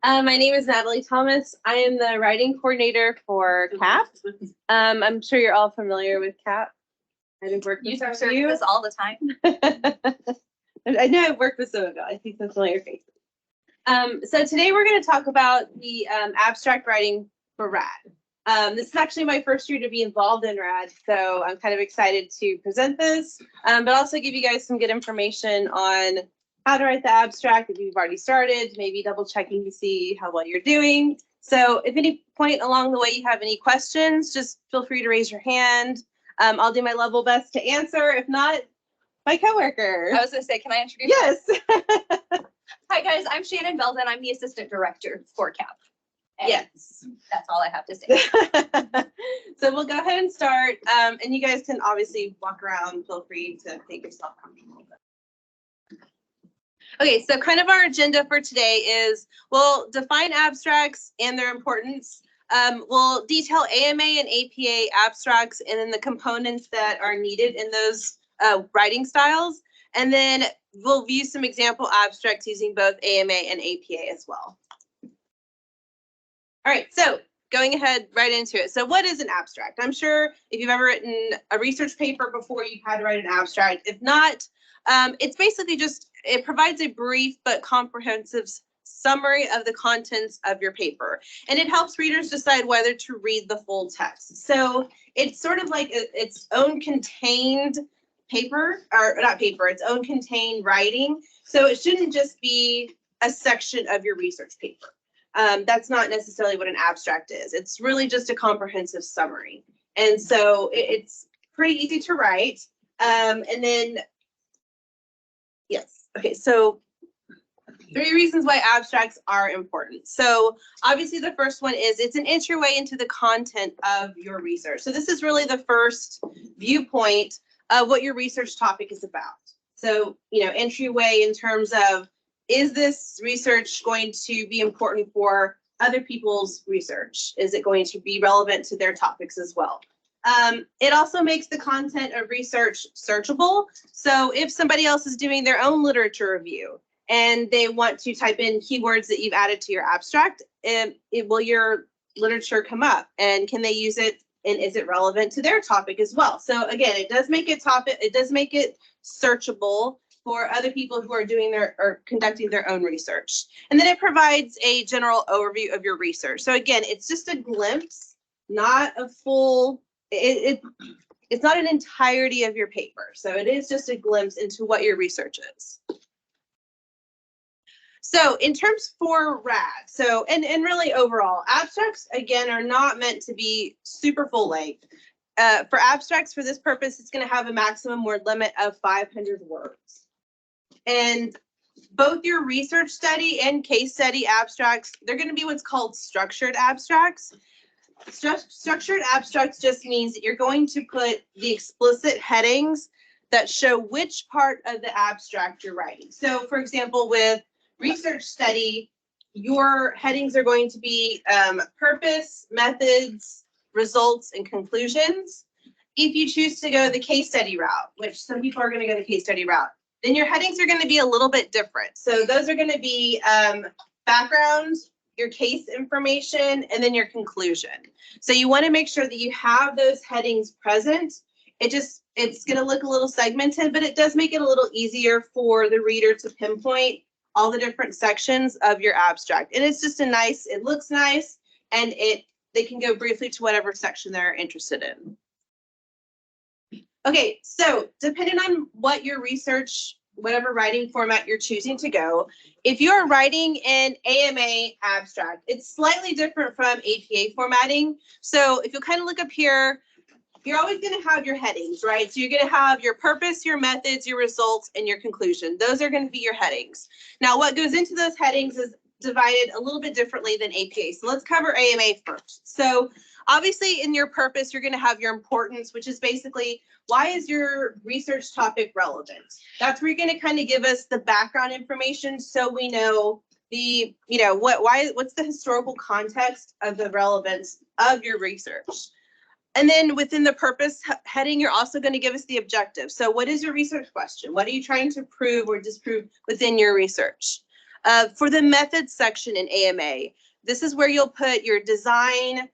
My name is Natalie Thomas. I am the writing coordinator for CAP. I'm sure you're all familiar with CAP. I've worked with this all the time. I know I've worked with some of you. I see some familiar faces. So today we're going to talk about the abstract writing for RAD. This is actually my first year to be involved in RAD, so I'm kind of excited to present this, but also give you guys some good information on how to write the abstract if you've already started, maybe double checking to see how well you're doing. So if any point along the way you have any questions, just feel free to raise your hand. I'll do my level best to answer. If not, my coworker. I was going to say, can I introduce you? Yes. Hi guys, I'm Shannon Belden. I'm the assistant director for CAP. And yes. That's all I have to say. So we'll go ahead and start. And you guys can obviously walk around. Feel free to make yourself comfortable. Okay, so kind of our agenda for today is we'll define abstracts and their importance. We'll detail AMA and APA abstracts and then the components that are needed in those writing styles. And then we'll view some example abstracts using both AMA and APA as well. All right, so going ahead right into it. So what is an abstract? I'm sure if you've ever written a research paper before, you've had to write an abstract. If not, it's basically just, it provides a brief but comprehensive summary of the contents of your paper. And it helps readers decide whether to read the full text. So it's sort of like its own contained paper, or not paper, its own contained writing. So it shouldn't just be a section of your research paper. That's not necessarily what an abstract is. It's really just a comprehensive summary. And so it's pretty easy to write. And then, yes, okay, so 3 reasons why abstracts are important. So obviously the first one is it's an entryway into the content of your research. So this is really the first viewpoint of what your research topic is about. So, you know, entryway in terms of, is this research going to be important for other people's research? Is it going to be relevant to their topics as well? It also makes the content of research searchable. So if somebody else is doing their own literature review and they want to type in keywords that you've added to your abstract, will your literature come up? And can they use it? And is it relevant to their topic as well? So again, it does make it searchable for other people who are doing or conducting their own research. And then it provides a general overview of your research. So again, it's just a glimpse, not a full, it's not an entirety of your paper. So it is just a glimpse into what your research is. So in terms for RAD, so, and really overall, abstracts, again, are not meant to be super full length. For abstracts, for this purpose, it's going to have a maximum word limit of 500 words. And both your research study and case study abstracts, they're going to be what's called structured abstracts. Structured abstracts just means that you're going to put the explicit headings that show which part of the abstract you're writing. So for example, with research study, your headings are going to be purpose, methods, results, and conclusions. If you choose to go the case study route, which some people are going to go the case study route, then your headings are going to be a little bit different. So those are going to be background, your case information, and then your conclusion. So you want to make sure that you have those headings present. It's going to look a little segmented, but it does make it a little easier for the reader to pinpoint all the different sections of your abstract. And it's just it looks nice, and they can go briefly to whatever section they're interested in. Okay, so depending on what your research, whatever writing format you're choosing to go, if you're writing in AMA abstract, it's slightly different from APA formatting. So if you'll kind of look up here, you're always going to have your headings, right? So you're going to have your purpose, your methods, your results, and your conclusion. Those are going to be your headings. Now, what goes into those headings is divided a little bit differently than APA. So let's cover AMA first. So obviously in your purpose, you're going to have your importance, which is basically, why is your research topic relevant? That's where you're going to kind of give us the background information so we know what's the historical context of the relevance of your research. And then within the purpose heading, you're also going to give us the objective. So what is your research question? What are you trying to prove or disprove within your research? For the methods section in AMA, this is where you'll put your design,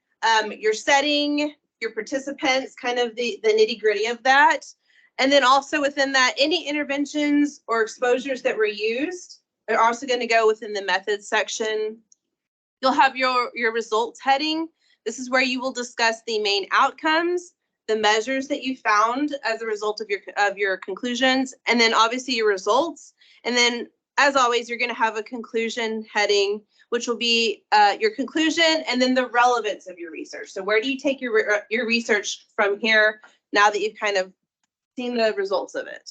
your setting, your participants, kind of the nitty gritty of that. And then also within that, any interventions or exposures that were used are also going to go within the methods section. You'll have your results heading. This is where you will discuss the main outcomes, the measures that you found as a result of your conclusions, and then obviously your results. And then, as always, you're going to have a conclusion heading, which will be your conclusion and then the relevance of your research. So where do you take your research from here now that you've kind of seen the results of it?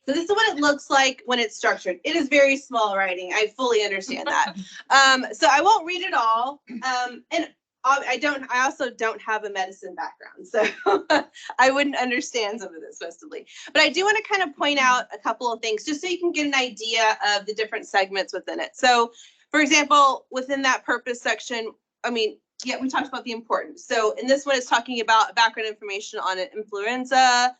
So this is what it looks like when it's structured. It is very small writing. I fully understand that. So I won't read it all. And I also don't have a medicine background, so I wouldn't understand some of this mostly. But I do want to kind of point out a couple of things just so you can get an idea of the different segments within it. So, for example, within that purpose section, we talked about the importance. So in this one, it's talking about background information on influenza,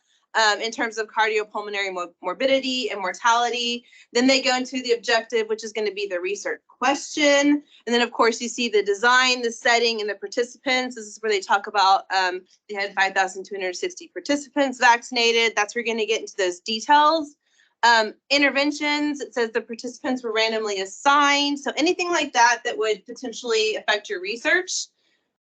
in terms of cardiopulmonary morbidity and mortality. Then they go into the objective, which is going to be the research question. And then, of course, you see the design, the setting, and the participants. This is where they talk about they had 5,260 participants vaccinated. That's where you're going to get into those details. Interventions, it says the participants were randomly assigned. So anything like that that would potentially affect your research.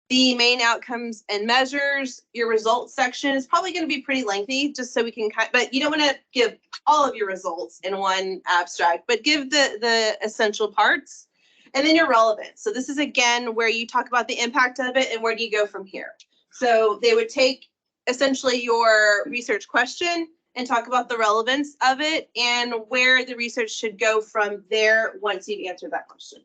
The main outcomes and measures, your results section is probably going to be pretty lengthy, just so we can but you don't want to give all of your results in one abstract, but give the essential parts. And then your relevance. So this is, again, where you talk about the impact of it and where do you go from here. So they would take essentially your research question and talk about the relevance of it and where the research should go from there once you've answered that question.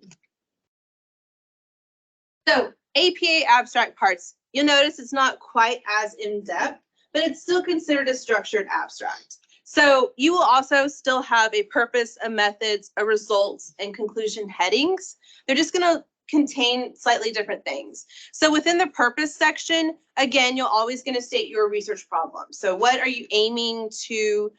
So APA abstract parts, you'll notice it's not quite as in-depth, but it's still considered a structured abstract. So you will also still have a purpose, a methods, a results, and conclusion headings. They're just going to contain slightly different things. So within the purpose section, again, you're always going to state your research problem. So what are you aiming to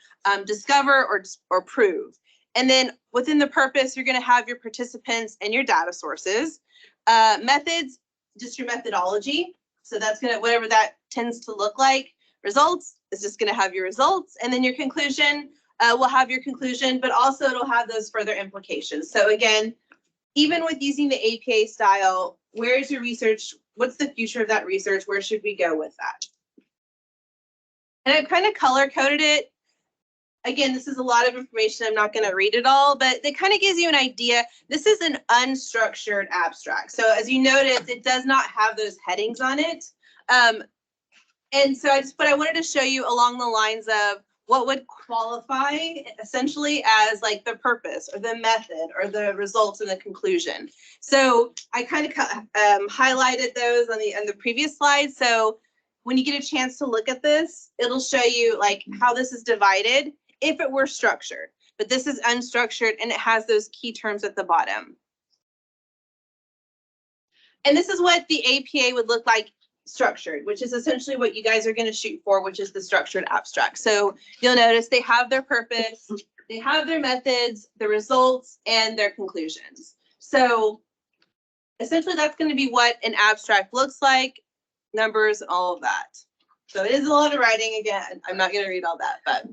discover or prove? And then within the purpose, you're going to have your participants and your data sources. Methods, just your methodology. So that's going to, whatever that tends to look like. Results is just going to have your results. And then your conclusion will have your conclusion, but also it'll have those further implications. So again, even with using the APA style, where is your research? What's the future of that research? Where should we go with that? And I've kind of color coded it. Again, this is a lot of information. I'm not going to read it all, but it kind of gives you an idea. This is an unstructured abstract. So as you notice, it does not have those headings on it. And so but I wanted to show you along the lines of what would qualify essentially as like the purpose or the method or the results and the conclusion. So I kind of highlighted those on the previous slide. So when you get a chance to look at this, it'll show you like how this is divided if it were structured, but this is unstructured and it has those key terms at the bottom. And this is what the APA would look like structured, which is essentially what you guys are going to shoot for, which is the structured abstract. So you'll notice they have their purpose, they have their methods, the results, and their conclusions. So essentially that's going to be what an abstract looks like, numbers, all of that. So it is a lot of writing. Again, I'm not going to read all that, but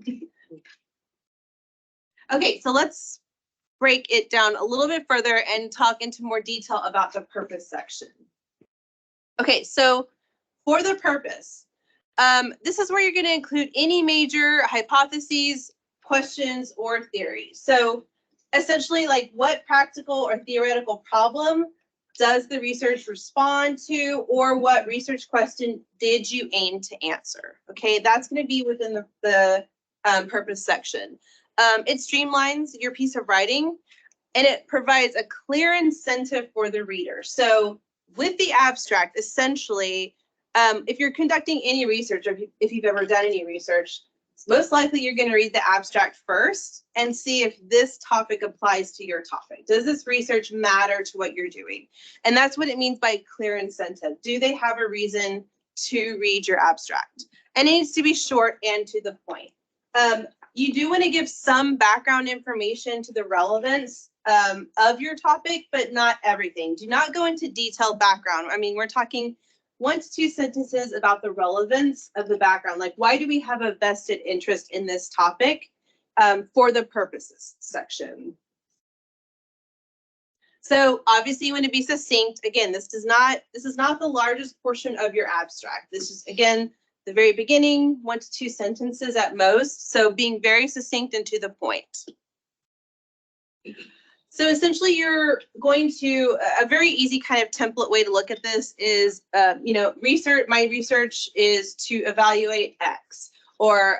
okay, so let's break it down a little bit further and talk into more detail about the purpose section. Okay, so for the purpose, this is where you're going to include any major hypotheses, questions, or theories. So essentially, like what practical or theoretical problem does the research respond to, or what research question did you aim to answer? Okay, that's going to be within the purpose section. It streamlines your piece of writing, and it provides a clear incentive for the reader. So with the abstract, essentially, if you're conducting any research, or if you've ever done any research, most likely you're going to read the abstract first and see if this topic applies to your topic. Does this research matter to what you're doing? And that's what it means by clear incentive. Do they have a reason to read your abstract? And it needs to be short and to the point. You do want to give some background information to the relevance of your topic, but not everything. Do not go into detailed background. I mean, we're talking 1 to 2 sentences about the relevance of the background. Like, why do we have a vested interest in this topic for the purposes section? So obviously you want to be succinct. Again, this is not the largest portion of your abstract. This is, again, the very beginning, 1 to 2 sentences at most. So being very succinct and to the point. So essentially you're going to, a very easy kind of template way to look at this is, you know, my research is to evaluate X, or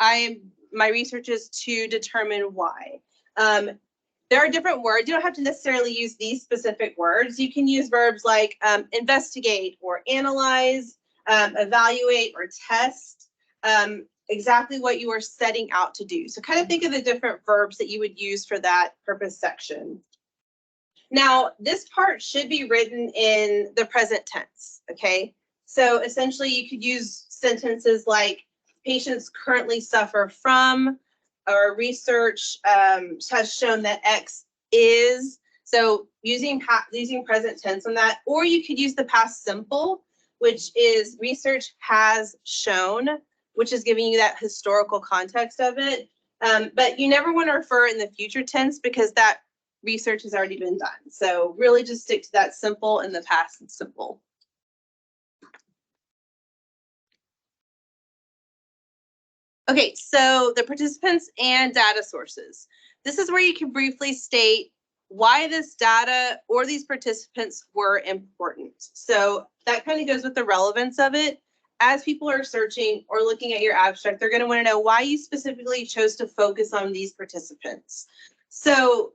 my research is to determine Y. There are different words. You don't have to necessarily use these specific words. You can use verbs like investigate or analyze, evaluate or test, exactly what you are setting out to do. So kind of think of the different verbs that you would use for that purpose section. Now, this part should be written in the present tense, okay? So essentially you could use sentences like patients currently suffer from, or research has shown that X is. So using present tense on that, or you could use the past simple, which is research has shown, which is giving you that historical context of it. But you never want to refer in the future tense because that research has already been done. So really just stick to that simple and the past simple. Okay, so the participants and data sources. This is where you can briefly state why this data or these participants were important. So that kind of goes with the relevance of it. As people are searching or looking at your abstract, they're going to want to know why you specifically chose to focus on these participants. So,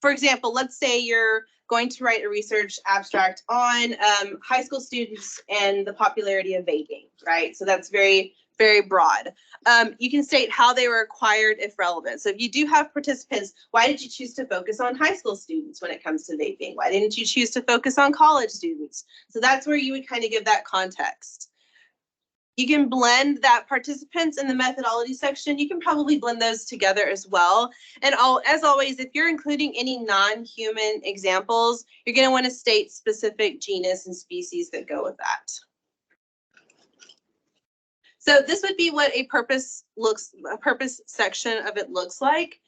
for example, let's say you're going to write a research abstract on high school students and the popularity of vaping, right? So that's very, very broad. You can state how they were acquired if relevant. So if you do have participants, why did you choose to focus on high school students when it comes to vaping? Why didn't you choose to focus on college students? So that's where you would kind of give that context. You can blend that participants in the methodology section. You can probably blend those together as well. And as always, if you're including any non-human examples, you're going to want to state specific genus and species that go with that. So this would be what a purpose section of it looks like.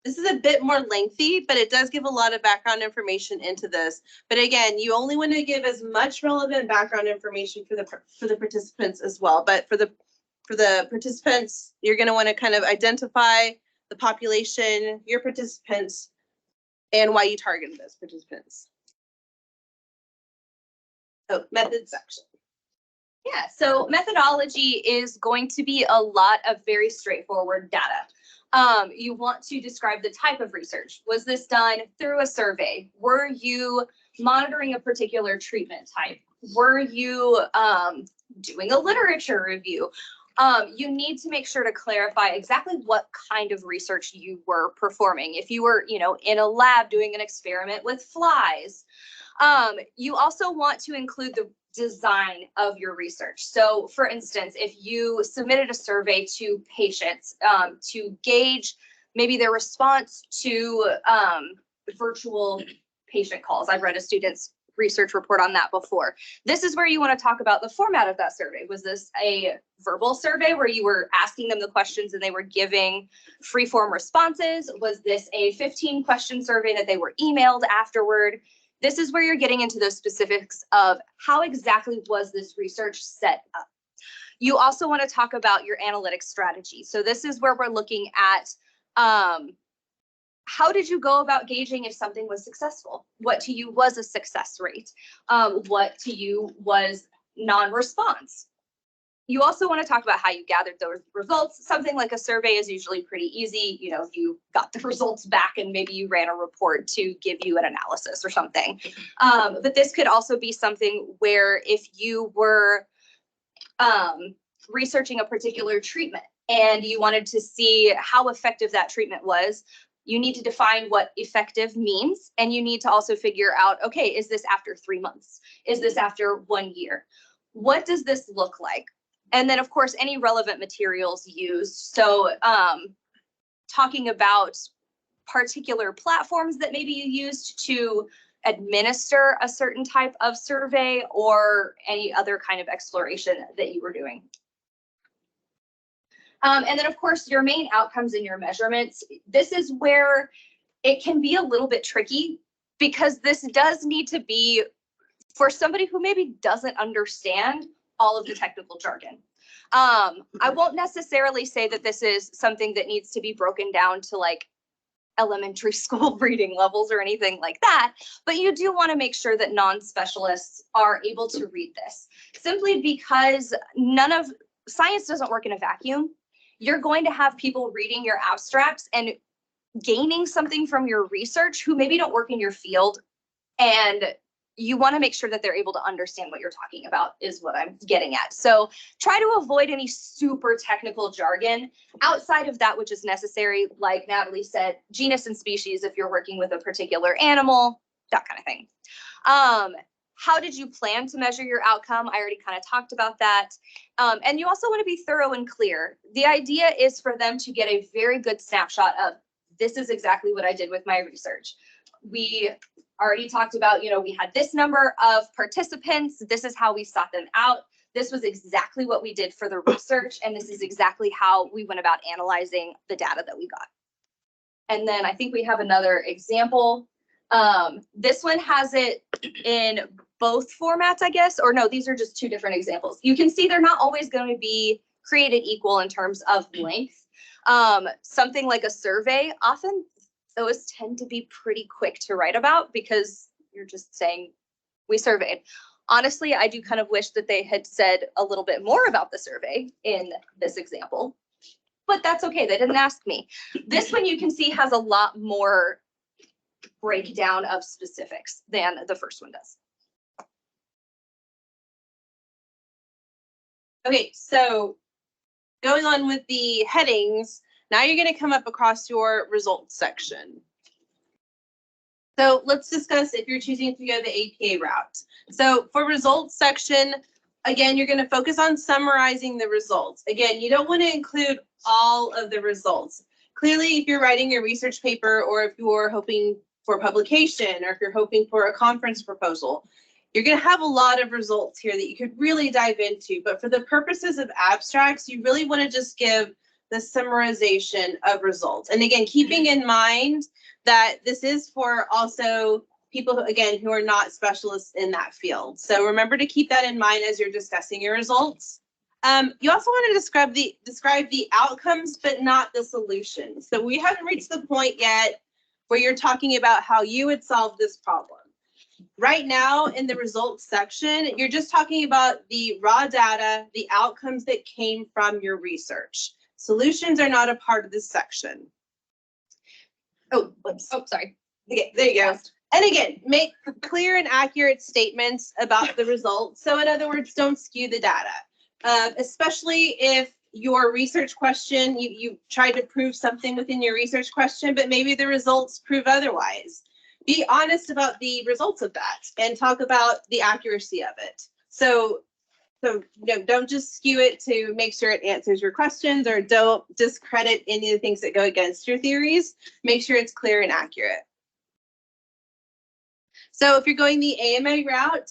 This is a bit more lengthy, but it does give a lot of background information into this. But again, you only want to give as much relevant background information for the participants as well. But for the participants, you're going to want to kind of identify the population, your participants, and why you targeted those participants. Oh, method section. Yeah, so methodology is going to be a lot of very straightforward data. You want to describe the type of research. Was this done through a survey? Were you monitoring a particular treatment type? Were you doing a literature review? You need to make sure to clarify exactly what kind of research you were performing. If you were, in a lab doing an experiment with flies. You also want to include the design of your research. So for instance, if you submitted a survey to patients to gauge maybe their response to virtual patient calls. I've read a student's research report on that before. This is where you want to talk about the format of that survey. Was this a verbal survey where you were asking them the questions and they were giving free-form responses? Was this a 15-question survey that they were emailed afterward? This is where you're getting into those specifics of how exactly was this research set up. You also want to talk about your analytics strategy. So this is where we're looking at how did you go about gauging if something was successful? What to you was a success rate? What to you was non-response? You also want to talk about how you gathered those results. Something like a survey is usually pretty easy. You got the results back and maybe you ran a report to give you an analysis or something. But this could also be something where if you were researching a particular treatment and you wanted to see how effective that treatment was, you need to define what effective means. And you need to also figure out, okay, is this after 3 months? Is this after 1 year? What does this look like? And then, of course, any relevant materials used. So talking about particular platforms that maybe you used to administer a certain type of survey or any other kind of exploration that you were doing. And then, of course, your main outcomes and your measurements. This is where it can be a little bit tricky because this does need to be for somebody who maybe doesn't understand all of the technical jargon. I won't necessarily say that this is something that needs to be broken down to like elementary school reading levels or anything like that, but you do want to make sure that non-specialists are able to read this, simply because science doesn't work in a vacuum. You're going to have people reading your abstracts and gaining something from your research who maybe don't work in your field, and you want to make sure that they're able to understand what you're talking about is what I'm getting at. So try to avoid any super technical jargon outside of that which is necessary, like Natalie said, genus and species if you're working with a particular animal, that kind of thing. How did you plan to measure your outcome? I already kind of talked about that. And you also want to be thorough and clear. The idea is for them to get a very good snapshot of this is exactly what I did with my research. We already talked about, we had this number of participants. This is how we sought them out. This was exactly what we did for the research. And this is exactly how we went about analyzing the data that we got. And then I think we have another example. This one has it in both formats, I guess, or no, these are just two different examples. You can see they're not always going to be created equal in terms of length. Something like a survey, often those tend to be pretty quick to write about because you're just saying we surveyed. Honestly, I do kind of wish that they had said a little bit more about the survey in this example, but that's okay. They didn't ask me. This one you can see has a lot more breakdown of specifics than the first one does. Okay, so going on with the headings, now you're going to come up across your results section. So let's discuss if you're choosing to go the APA route. So for results section, again, you're going to focus on summarizing the results. Again, you don't want to include all of the results. Clearly, if you're writing your research paper or if you're hoping for publication or if you're hoping for a conference proposal, you're going to have a lot of results here that you could really dive into. But for the purposes of abstracts, you really want to just give the summarization of results. And again, keeping in mind that this is for also people, again, who are not specialists in that field. So remember to keep that in mind as you're discussing your results. You also want to describe the outcomes, but not the solutions. So we haven't reached the point yet where you're talking about how you would solve this problem. Right now in the results section, you're just talking about the raw data, the outcomes that came from your research. Solutions are not a part of this section. Oh, whoops. Oh, sorry. Okay, there you go. And again, make clear and accurate statements about the results. So in other words, don't skew the data, especially if your research question, you tried to prove something within your research question, but maybe the results prove otherwise. Be honest about the results of that and talk about the accuracy of it. So don't just skew it to make sure it answers your questions, or don't discredit any of the things that go against your theories. Make sure it's clear and accurate. So if you're going the AMA route,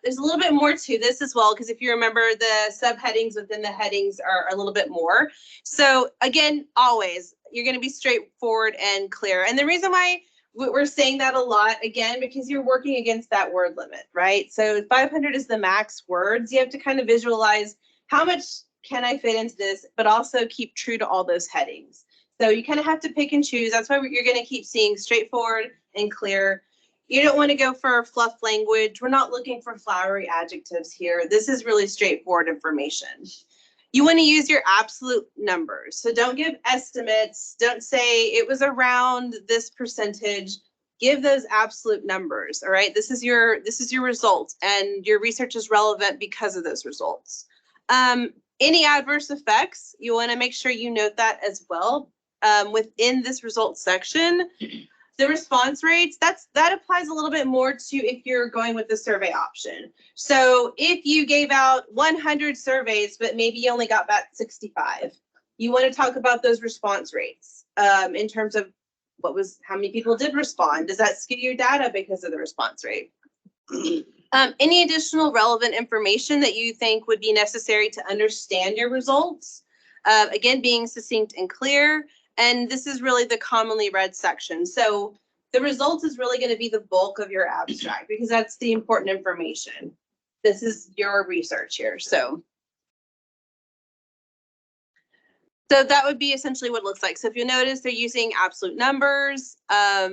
there's a little bit more to this as well, because if you remember, the subheadings within the headings are a little bit more. So again, always, you're going to be straightforward and clear. And the reason why we're saying that a lot, again, because you're working against that word limit, right? So 500 is the max words. You have to kind of visualize how much can I fit into this, but also keep true to all those headings. So you kind of have to pick and choose. That's why you're going to keep seeing straightforward and clear. You don't want to go for fluff language. We're not looking for flowery adjectives here. This is really straightforward information. You want to use your absolute numbers. So don't give estimates. Don't say it was around this percentage. Give those absolute numbers. All right. This is your results, and your research is relevant because of those results. Any adverse effects, you want to make sure you note that as well within this results section. The response rates, that applies a little bit more to if you're going with the survey option. So if you gave out 100 surveys, but maybe you only got back 65, you want to talk about those response rates in terms of how many people did respond. Does that skew your data because of the response rate? Any additional relevant information that you think would be necessary to understand your results? Again, being succinct and clear. And this is really the commonly read section. So the results is really going to be the bulk of your abstract because that's the important information. This is your research here. So that would be essentially what it looks like. So if you notice, they're using absolute numbers. I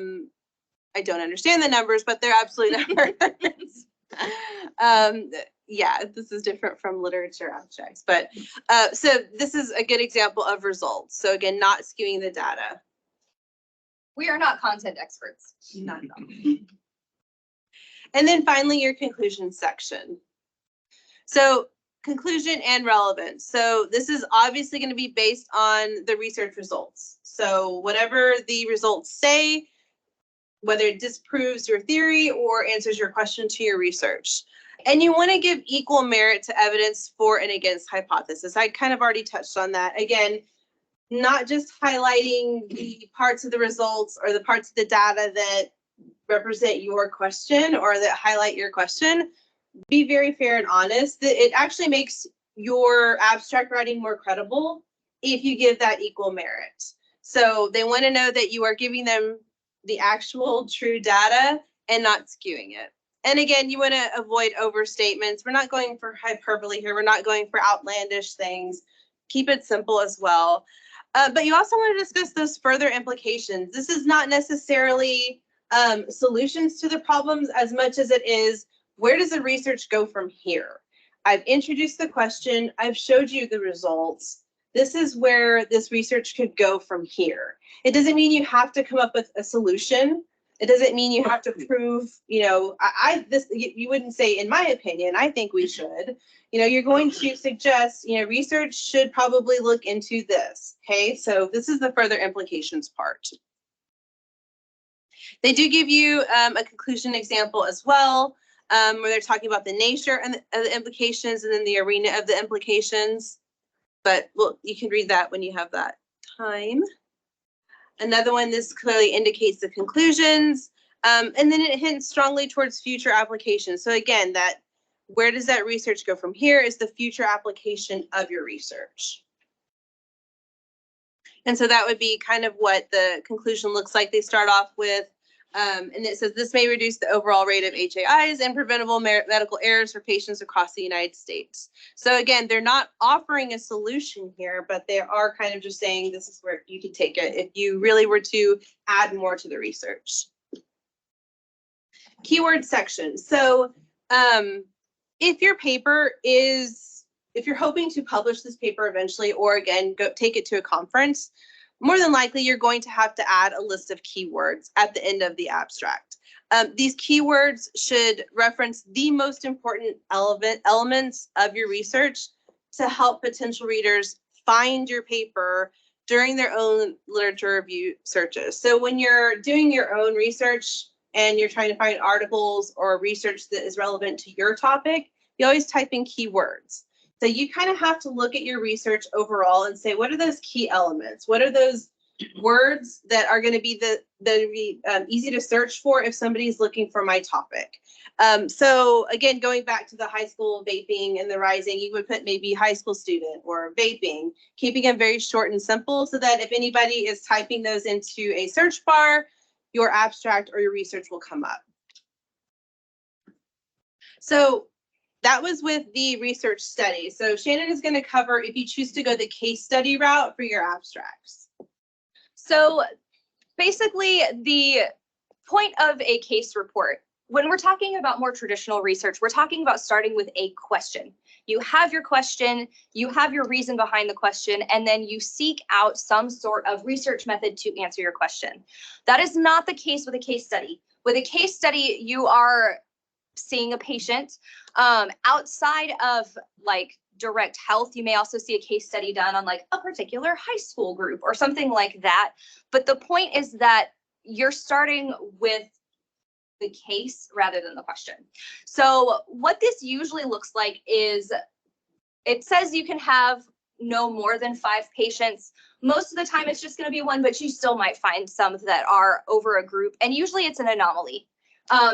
don't understand the numbers, but they're absolute numbers. Yeah, this is different from literature abstracts, but so this is a good example of results. So again, not skewing the data. We are not content experts. Not at all. And then finally, your conclusion section. So conclusion and relevance. So this is obviously going to be based on the research results. So whatever the results say, whether it disproves your theory or answers your question to your research. And you want to give equal merit to evidence for and against hypothesis. I kind of already touched on that. Again, not just highlighting the parts of the results or the parts of the data that represent your question or that highlight your question. Be very fair and honest. It actually makes your abstract writing more credible if you give that equal merit. So they want to know that you are giving them the actual true data and not skewing it. And again, you want to avoid overstatements. We're not going for hyperbole here. We're not going for outlandish things. Keep it simple as well. But you also want to discuss those further implications. This is not necessarily solutions to the problems as much as it is, where does the research go from here? I've introduced the question. I've showed you the results. This is where this research could go from here. It doesn't mean you have to come up with a solution. It doesn't mean you have to prove, you wouldn't say, in my opinion, I think we should. You're going to suggest, research should probably look into this. Okay, so this is the further implications part. They do give you a conclusion example as well, where they're talking about the nature and the implications and then the arena of the implications. But you can read that when you have that time. Another one, this clearly indicates the conclusions, and then it hints strongly towards future applications. So again, where does that research go from here is the future application of your research. And so that would be kind of what the conclusion looks like. They start off with, and it says this may reduce the overall rate of HAIs and preventable medical errors for patients across the United States. So again, they're not offering a solution here, but they are kind of just saying this is where you could take it if you really were to add more to the research. Keyword section. So if your paper if you're hoping to publish this paper eventually, or again, go take it to a conference, more than likely you're going to have to add a list of keywords at the end of the abstract. These keywords should reference the most important elements of your research to help potential readers find your paper during their own literature review searches. So when you're doing your own research and you're trying to find articles or research that is relevant to your topic, you always type in keywords. So you kind of have to look at your research overall and say, what are those key elements? What are those words that are going to be easy to search for if somebody's looking for my topic? So again, going back to the high school vaping and the rising, you would put maybe high school student or vaping, keeping them very short and simple so that if anybody is typing those into a search bar, your abstract or your research will come up. So that was with the research study. So Shannon is going to cover if you choose to go the case study route for your abstracts. So basically, the point of a case report, when we're talking about more traditional research, we're talking about starting with a question. You have your question, you have your reason behind the question, and then you seek out some sort of research method to answer your question. That is not the case with a case study. With a case study, you are seeing a patient. Outside of like direct health, you may also see a case study done on like a particular high school group or something like that. But the point is that you're starting with the case rather than the question. So what this usually looks like is it says you can have no more than 5 patients. Most of the time it's just going to be 1, but you still might find some that are over a group, and usually it's an anomaly.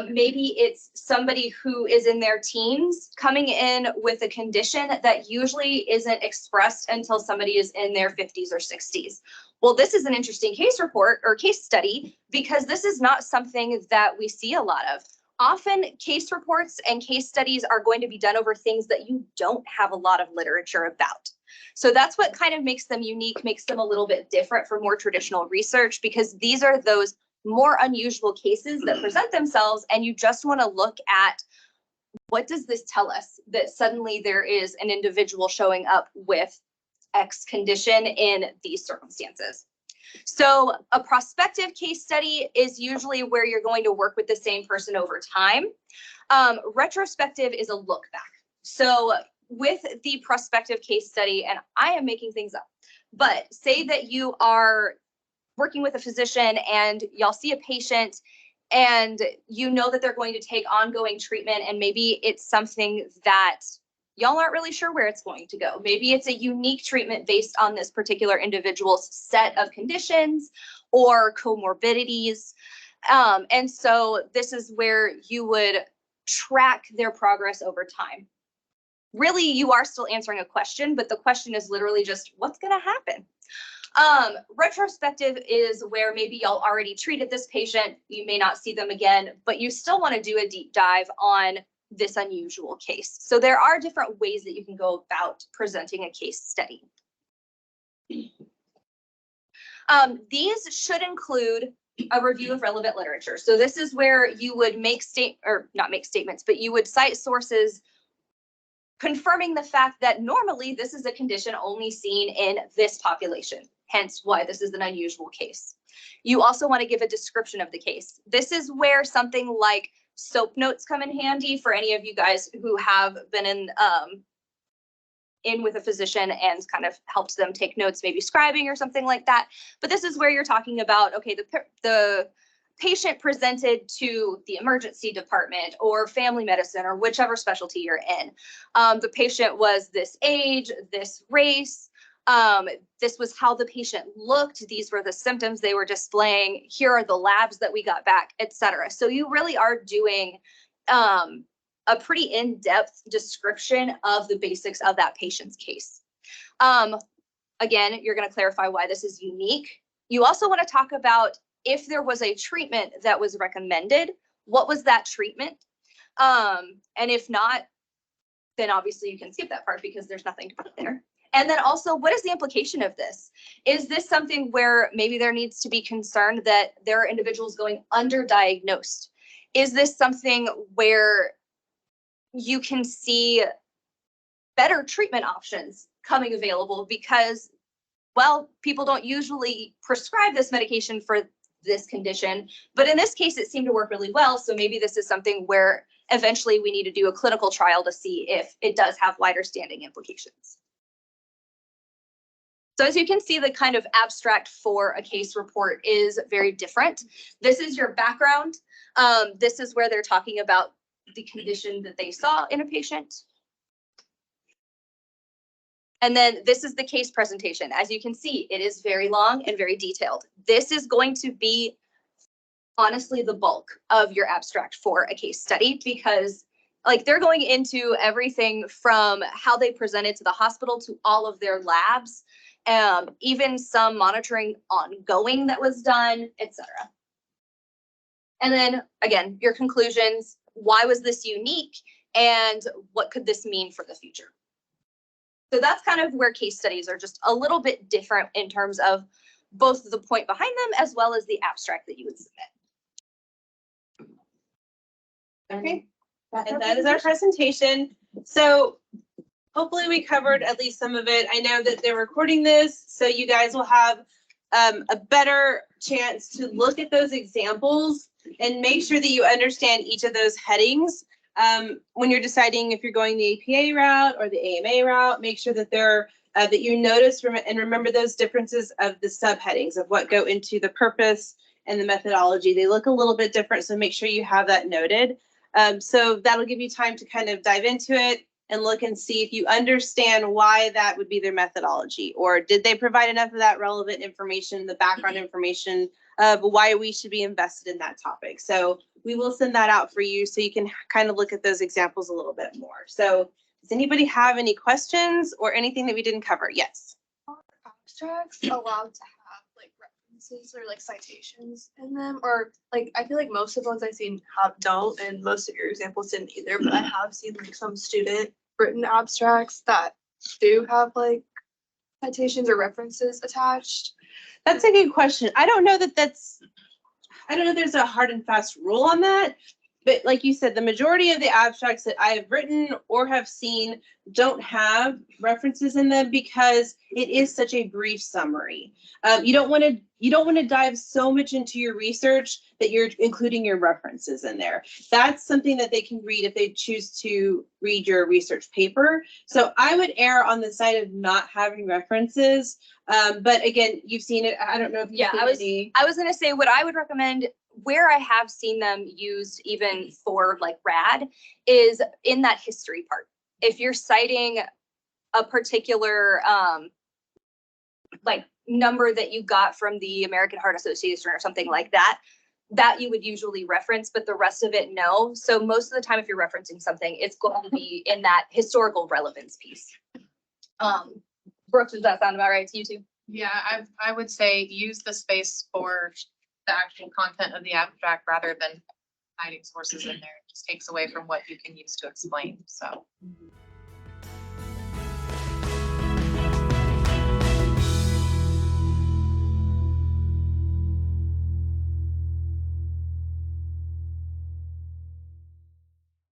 Maybe it's somebody who is in their teens coming in with a condition that usually isn't expressed until somebody is in their 50s or 60s. Well, this is an interesting case report or case study because this is not something that we see a lot of. Often case reports and case studies are going to be done over things that you don't have a lot of literature about. So that's what kind of makes them unique, makes them a little bit different from more traditional research, because these are those more unusual cases that present themselves, and you just want to look at what does this tell us that suddenly there is an individual showing up with X condition in these circumstances. So a prospective case study is usually where you're going to work with the same person over time. Retrospective is a look back. So with the prospective case study, and I am making things up, but say that you are working with a physician and y'all see a patient and you know that they're going to take ongoing treatment, and maybe it's something that y'all aren't really sure where it's going to go. Maybe it's a unique treatment based on this particular individual's set of conditions or comorbidities. And so this is where you would track their progress over time. Really, you are still answering a question, but the question is literally just what's going to happen. Retrospective is where maybe y'all already treated this patient, you may not see them again, but you still want to do a deep dive on this unusual case. So there are different ways that you can go about presenting a case study. These should include a review of relevant literature. So this is where you would not make statements, but you would cite sources confirming the fact that normally this is a condition only seen in this population, hence why this is an unusual case. You also want to give a description of the case. This is where something like SOAP notes come in handy for any of you guys who have been in with a physician and kind of helped them take notes, maybe scribing or something like that. But this is where you're talking about, okay, the patient presented to the emergency department or family medicine or whichever specialty you're in. The patient was this age, this race, this was how the patient looked, these were the symptoms they were displaying, here are the labs that we got back, etc. So you really are doing a pretty in-depth description of the basics of that patient's case. Again, you're going to clarify why this is unique. You also want to talk about if there was a treatment that was recommended, what was that treatment? And if not, then obviously you can skip that part because there's nothing to put there. And then also, what is the implication of this? Is this something where maybe there needs to be concern that there are individuals going underdiagnosed? Is this something where you can see better treatment options coming available because, well, people don't usually prescribe this medication for this condition, but in this case, it seemed to work really well. So maybe this is something where eventually we need to do a clinical trial to see if it does have wider standing implications. So as you can see, the kind of abstract for a case report is very different. This is your background. This is where they're talking about the condition that they saw in a patient. And then this is the case presentation. As you can see, it is very long and very detailed. This is going to be honestly the bulk of your abstract for a case study because like they're going into everything from how they presented to the hospital to all of their labs, even some monitoring ongoing that was done, etc. And then again, your conclusions, why was this unique and what could this mean for the future? So that's kind of where case studies are just a little bit different in terms of both the point behind them as well as the abstract that you would submit. Okay, and that is our presentation. So hopefully we covered at least some of it. I know that they're recording this, so you guys will have a better chance to look at those examples and make sure that you understand each of those headings. When you're deciding if you're going the APA route or the AMA route, make sure that that you notice and remember those differences of the subheadings of what go into the purpose and the methodology. They look a little bit different, so make sure you have that noted. So that'll give you time to kind of dive into it and look and see if you understand why that would be their methodology, or did they provide enough of that relevant information, the background information of why we should be invested in that topic. So we will send that out for you so you can kind of look at those examples a little bit more. So does anybody have any questions or anything that we didn't cover? Yes. Are abstracts allowed to have like references or like citations in them? Or like I feel like most of the ones I've seen don't, and most of your examples didn't either, but I have seen like some student written abstracts that do have like citations or references attached. That's a good question. I don't know that I don't know if there's a hard and fast rule on that, but like you said, the majority of the abstracts that I have written or have seen don't have references in them because it is such a brief summary. You don't want to dive so much into your research that you're including your references in there. That's something that they can read if they choose to read your research paper. So I would err on the side of not having references. But again, you've seen it. I don't know if Yeah, I was gonna say what I would recommend where I have seen them used even for like RAD is in that history part. If you're citing a particular like number that you got from the American Heart Association or something like that, that you would usually reference, but the rest of it, no. So most of the time, if you're referencing something, it's going to be in that historical relevance piece. Brooks, does that sound about right to you too? Yeah, I would say use the space for the actual content of the abstract rather than hiding sources in there. It just takes away from what you can use to explain, so.